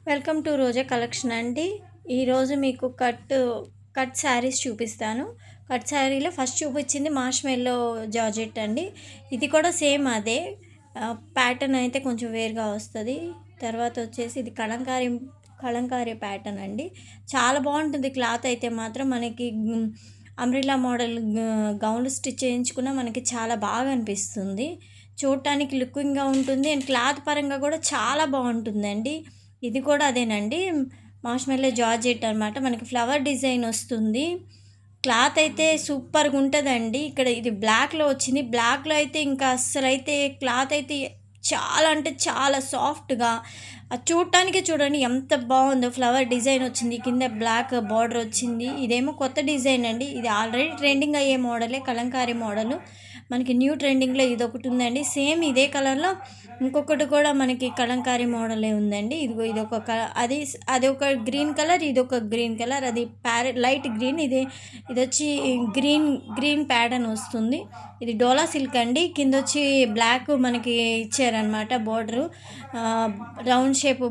Welcome to Roja collection అండి. ఈరోజు మీకు కట్ శారీస్ చూపిస్తాను. కట్ శారీలో ఫస్ట్ చూపించింది మార్ష్మెల్లో జార్జెట్ అండి. ఇది కూడా సేమ్ అదే ప్యాటర్న్ అయితే కొంచెం వేరుగా వస్తుంది. తర్వాత వచ్చేసి ఇది కలంకారీ ప్యాటర్న్ అండి. చాలా బాగుంటుంది క్లాత్ అయితే మాత్రం. మనకి అంబ్రిల్లా మోడల్ గౌన్లు స్టిచ్ చేయించుకున్న మనకి చాలా బాగా అనిపిస్తుంది. చూడటానికి లుకింగ్గా ఉంటుంది అండ్ క్లాత్ పరంగా కూడా చాలా బాగుంటుందండి. ఇది కూడా అదేనండి, మార్ష్మెల్లో జార్జెట్ అనమాట. మనకి ఫ్లవర్ డిజైన్ వస్తుంది. క్లాత్ అయితే సూపర్గా ఉంటుందండి. ఇక్కడ ఇది బ్లాక్లో వచ్చింది. బ్లాక్లో అయితే ఇంకా అస్సలు అయితే క్లాత్ అయితే చాలా అంటే చాలా సాఫ్ట్గా, చూడటానికి చూడండి ఎంత బాగుందో. ఫ్లవర్ డిజైన్ వచ్చింది, కింద బ్లాక్ బార్డర్ వచ్చింది. ఇదేమో కొత్త డిజైన్ అండి. ఇది ఆల్రెడీ ట్రెండింగ్ అయ్యే మోడలే, కలంకారీ మోడలు. మనకి న్యూ ట్రెండింగ్లో ఇది ఒకటి ఉందండి. సేమ్ ఇదే కలర్లో ఇంకొకటి కూడా మనకి కలంకారీ మోడలే ఉందండి. ఇది ఒక అది ఒక గ్రీన్ కలర్, ఇది ఒక గ్రీన్ కలర్, అది లైట్ గ్రీన్, ఇది వచ్చి గ్రీన్ ప్యాటర్న్ వస్తుంది. ఇది డోలా సిల్క్ అండి. కింద వచ్చి బ్లాక్ మనకి ఇచ్చారనమాట బోర్డరు, రౌండ్ షేప్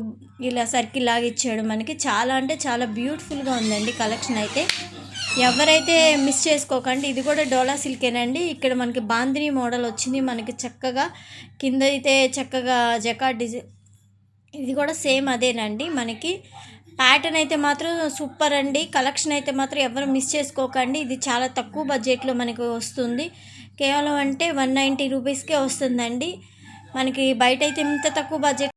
ఇలా సర్కిల్ లాగా ఇచ్చాడు మనకి. చాలా అంటే చాలా బ్యూటిఫుల్గా ఉందండి కలెక్షన్ అయితే. ఎవరైతే మిస్ చేసుకోకండి. ఇది కూడా డోలా సిల్కేనండి. ఇక్కడ మనకి బాందిని మోడల్ వచ్చింది మనకి చక్కగా. కింద అయితే చక్కగా జకార్డ్ డిజైన్, ఇది కూడా సేమ్ అదేనండి. మనకి ప్యాటర్న్ అయితే మాత్రం సూపర్ అండి. కలెక్షన్ అయితే మాత్రం ఎవరు మిస్ చేసుకోకండి. ఇది చాలా తక్కువ బడ్జెట్లో మనకి వస్తుంది. కేవలం అంటే 190 రూపీస్కే వస్తుందండి. మనకి బయట అయితే ఇంత తక్కువ బడ్జెట్